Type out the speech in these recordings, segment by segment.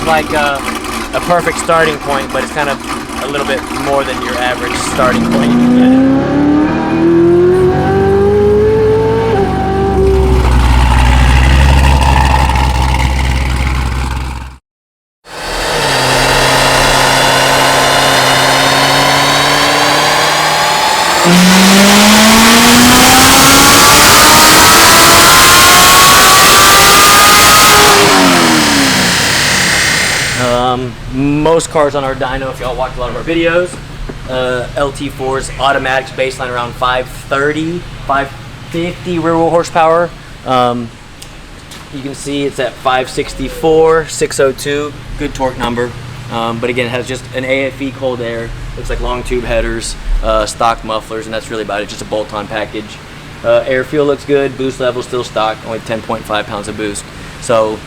like a perfect starting point, but it's kind of a little bit more than your average starting point. Most cars on our dyno, if y'all watch a lot of our videos, LT4's automatics baseline around 530, 550 rear wheel horsepower. You can see it's at 564, 602, good torque number. But again, it has just an AFE cold air, looks like long tube headers, stock mufflers, and that's really about it, just a bolt-on package. Air fuel looks good, boost level still stock, only 10.5 pounds of boost. So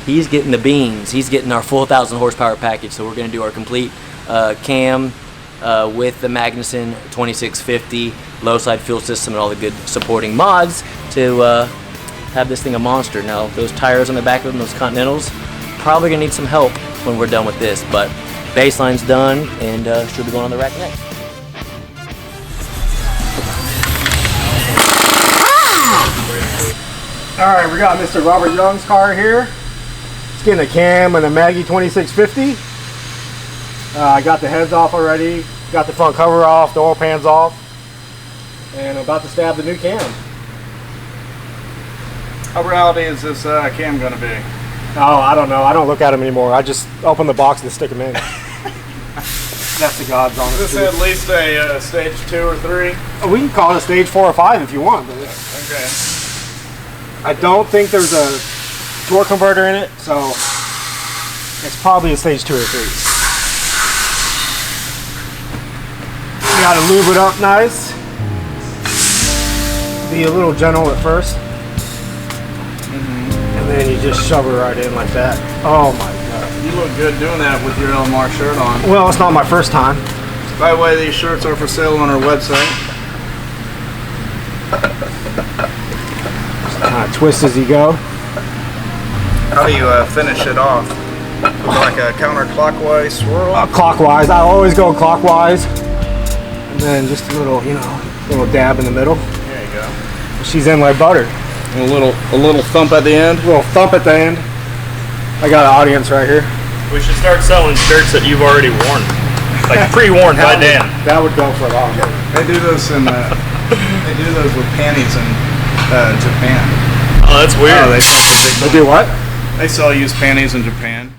he's getting the beans. He's getting our full 1,000 horsepower package. So we're going to do our complete cam with the Magnuson 2650 low side fuel system and all the good supporting mods to have this thing a monster. Now those tires on the back of them, those Continentals, probably going to need some help when we're done with this. But baseline's done and should be going on the rack next. All right, we got Mr. Robert Young's car here. It's getting a cam and a Maggie 2650. I got the heads off already, got the front cover off, the oil pan's off, and I'm about to stab the new cam. How rowdy is this cam going to be? Oh, I don't know. I don't look at them anymore. I just open the box and stick them in. That's the God's honest Is this at least a stage 2 or 3? We can call it a stage 4 or 5 if you want. But okay. I don't think there's a torque converter in it, so it's probably a stage 2 or 3. You gotta lube it up nice. Be a little gentle at first. And then you just shove it right in like that. Oh my God. You look good doing that with your LMR shirt on. Well, it's not my first time. By the way, these shirts are for sale on our website. Just kind of twist as you go. How do you finish it off? Like a counterclockwise swirl? Clockwise. I always go clockwise. And then just a little, you know, little dab in the middle. There you go. She's in like butter. And a little thump at the end? A little thump at the end. I got an audience right here. We should start selling shirts that you've already worn. Like pre-worn by Dan. That would go for a long time. They do those in they do those with panties in Japan. Oh, that's weird. Oh, They do what? They sell used panties in Japan.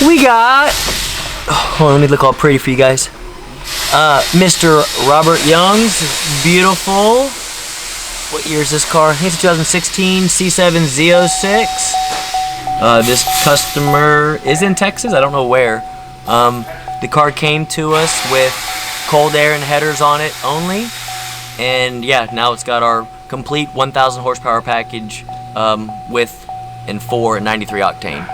We got, oh, let me look all pretty for you guys. Mr. Robert Young's beautiful, what year is this car? I think it's 2016 C7 Z06. This customer is in Texas, I don't know where. The car came to us with cold air and headers on it only. And yeah, now it's got our complete 1,000 horsepower package with and 4 and 93 octane.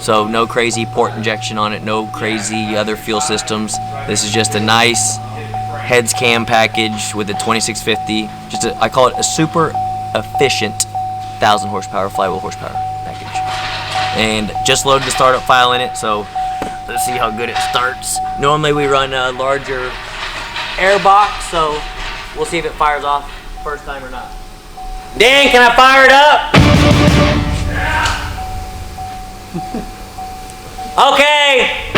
So no crazy port injection on it, no crazy other fuel systems. This is just a nice heads cam package with a 2650. I call it a super efficient 1,000 horsepower flywheel horsepower package. And just loaded the startup file in it, so let's see how good it starts. Normally we run a larger air box, so we'll see if it fires off first time or not. Dan, can I fire it up? Okay.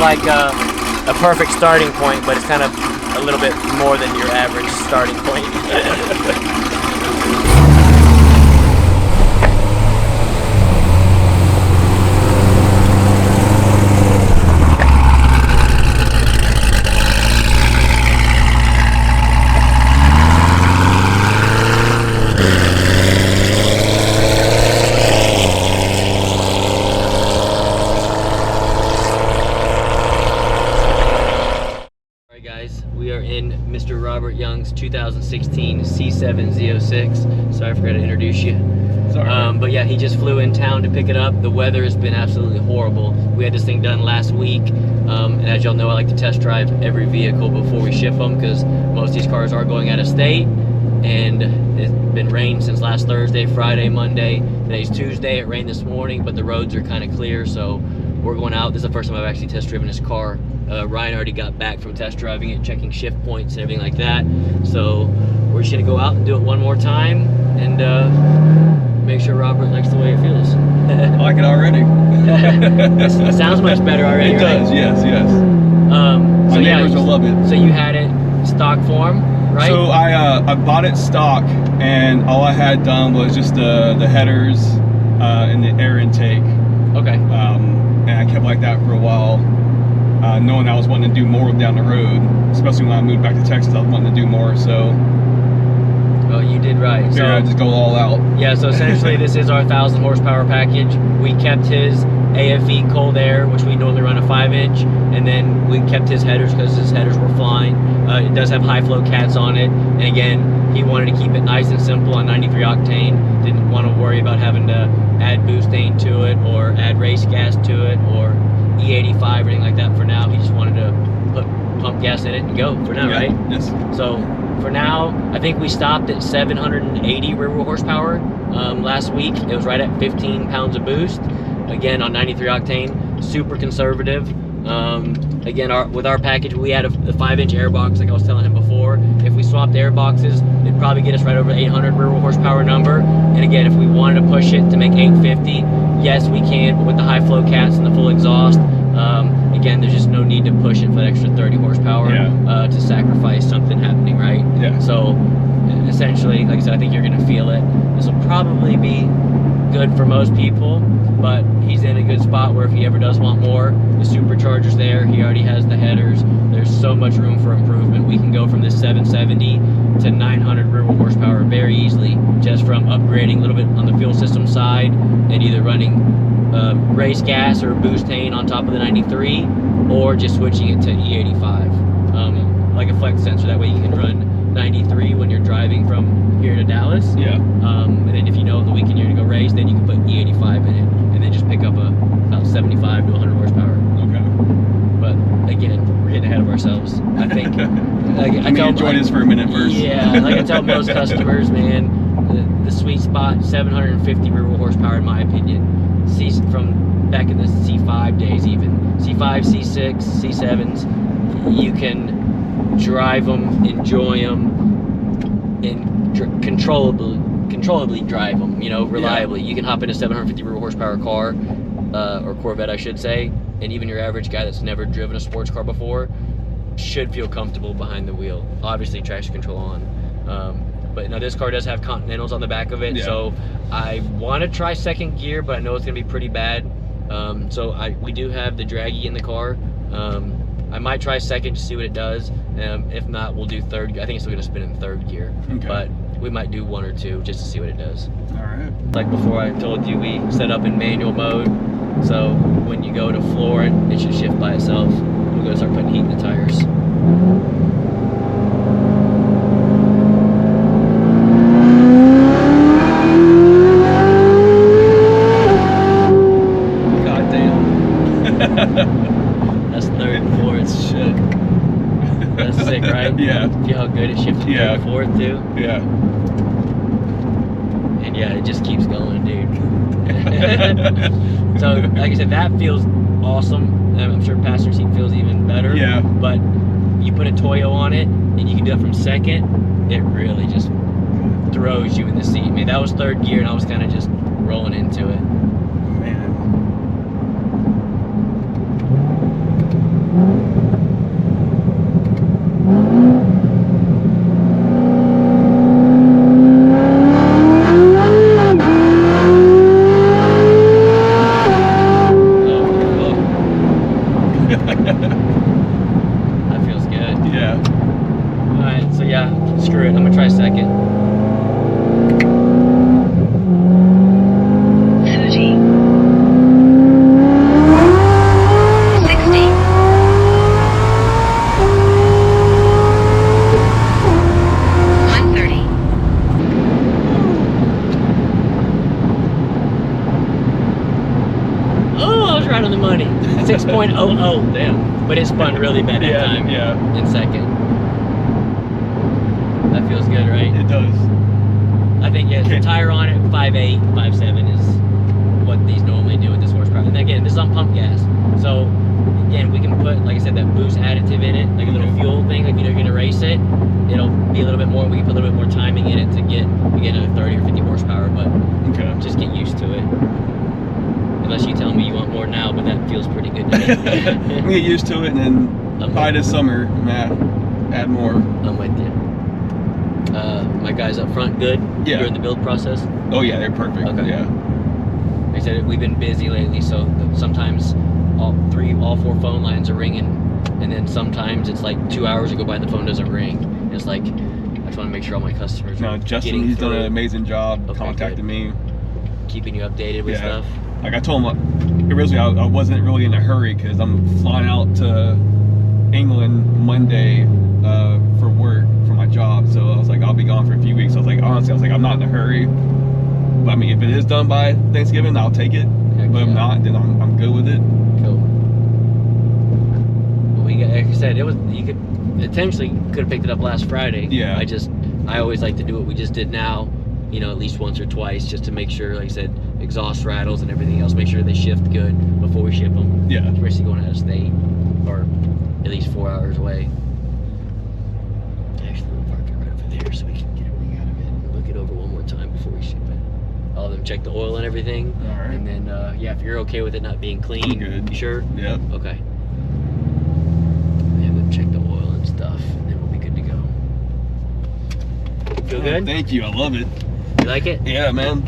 like a perfect starting point, but it's kind of a little bit more than your average starting point. We are in Mr. Robert Young's 2016 C7 Z06. Sorry, I forgot to introduce you. Sorry. But yeah, he just flew in town to pick it up. The weather has been absolutely horrible. We had this thing done last week, and as y'all know, I like to test drive every vehicle before we ship them because most of these cars are going out of state, and it's been rain since last Thursday, Friday, Monday. Today's Tuesday. It rained this morning, but the roads are kind of clear, so we're going out. This is the first time I've actually test driven this car. Ryan already got back from test driving it, checking shift points and everything like that. So we're just gonna go out and do it one more time and make sure Robert likes the way it feels. I like it already. It sounds much better already. It does, right? yes. So My yeah, neighbors will love it. So you had it stock form, right? So I bought it stock, and all I had done was just the headers and the air intake. Okay. And I kept like that for a while, knowing I was wanting to do more down the road, especially when I moved back to Texas. I was wanting to do more, so Oh, you did right. So I just go all out. yeah, so essentially this is our 1,000 horsepower package. We kept his AFE cold air, which we normally run a 5-inch, and then we kept his headers because his headers were flying. It does have high flow cats on it, and again, he wanted to keep it nice and simple on 93 octane. Didn't want to worry about having to add butane to it or add race gas to it or E85 or anything like that. For now, he just wanted to put pump gas in it and go for now, Yeah, right? yes. So for now, I think we stopped at 780 rear wheel horsepower last week. It was right at 15 pounds of boost. Again, on 93 octane, super conservative. Again, with our package, we had a 5-inch airbox, like I was telling him before. If we swapped air boxes, it'd probably get us right over the 800 rear wheel horsepower number. And again, if we wanted to push it to make 850, yes, we can, but with the high flow cats and the full exhaust, again, there's just no need to push it for that extra 30 horsepower to sacrifice something happening, right? Yeah. So essentially, like I said, I think you're gonna feel it. This will probably be good for most people, but he's in a good spot where if he ever does want more, the supercharger's there. He already has the headers. There's so much room for improvement. We can go from this 770 to 900 rear wheel horsepower very easily, just from upgrading a little bit on the fuel system side and either running race gas or butane on top of the 93, or just switching it to E85, like a flex sensor. That way you can run 93 when you're driving from here to Dallas. Yeah. And then if you know on the weekend you're gonna go race, then you can put E85 in it, and then just pick up about 75 to 100 horsepower. Okay. But again, we're getting ahead of ourselves. I think. Enjoy this for a minute first. Yeah, like I tell most customers, man, the sweet spot, 750 rear wheel horsepower, in my opinion. From back in the C5 days, even C5, C6, C7s, you can drive them, enjoy them, and controllably drive them, you know, reliably. You can hop in a 750 rear horsepower car, or Corvette I should say, and even your average guy that's never driven a sports car before should feel comfortable behind the wheel. Obviously traction control on, but now this car does have Continentals on the back of it, so I want to try second gear, but I know it's gonna be pretty bad. So we do have the draggy in the car. I might try second to see what it does. If not, we'll do third gear. I think it's still gonna spin in third gear, but we might do one or two just to see what it does. All right. Like before, I told you we set up in manual mode, so when you go to floor it, it should shift by itself. We're gonna start putting heat in the tires. God damn. That's third and fourth. Shit. That's sick, right? Yeah. See how good it shifted third and fourth too? Yeah. And yeah, it just keeps going, dude. So, like I said, that feels awesome. I'm sure passenger seat feels even better. Yeah. But you put a Toyo on it, and you can do that from second. It really just throws you in the seat. I mean, that was third gear, and I was kind of just rolling into it. Man. screw it. I'm gonna try second. 30. 60. 130. Oh, I was right on the money. 6.00. Damn. But it spun really bad that time. Yeah. In second. That feels good, right? It does. I think, yeah, the tire on it, 5.8, 5.7 is what these normally do with this horsepower. And again, this is on pump gas. So, again, we can put, like I said, that boost additive in it, like a little fuel thing, like you're gonna race it. It'll be a little bit more, we can put a little bit more timing in it to get, again, a 30 or 50 horsepower, but just get used to it. Unless you tell me you want more now, but that feels pretty good to me. We get used to it, and then by this summer, add more. I'm with you. My guys up front, good? Yeah. During the build process? Oh yeah, they're perfect. Okay. Yeah. Like I said, we've been busy lately, so sometimes all four phone lines are ringing, and then sometimes it's like 2 hours to go by and the phone doesn't ring. And it's like, I just want to make sure all my customers are Justin, getting he's through. done an amazing job Okay, contacting me. Keeping you updated with stuff. Like I told him, originally I wasn't really in a hurry because I'm flying out to England Monday for work for my job. So I was like, I'll be gone for a few weeks. So I was like, honestly, I'm not in a hurry. But I mean, if it is done by Thanksgiving, I'll take it. Heck But if yeah. not, then I'm good with it. Cool. Well, we got, like I said, you could potentially could have picked it up last Friday. Yeah. I always like to do what we just did now, you know, at least once or twice, just to make sure, like I said, exhaust rattles and everything else, make sure they shift good before we ship them. Yeah. Especially going out of state or at least 4 hours away. Actually, we'll park it right over there so we can get everything out of it and look it over one more time before we ship it. I'll have them check the oil and everything. All right. And then, yeah, if you're okay with it not being clean, Good. you sure? Yep. Okay. Have them check the oil and stuff, and then we'll be good to go. Feel good? Thank you. I love it. You like it? Yeah, man.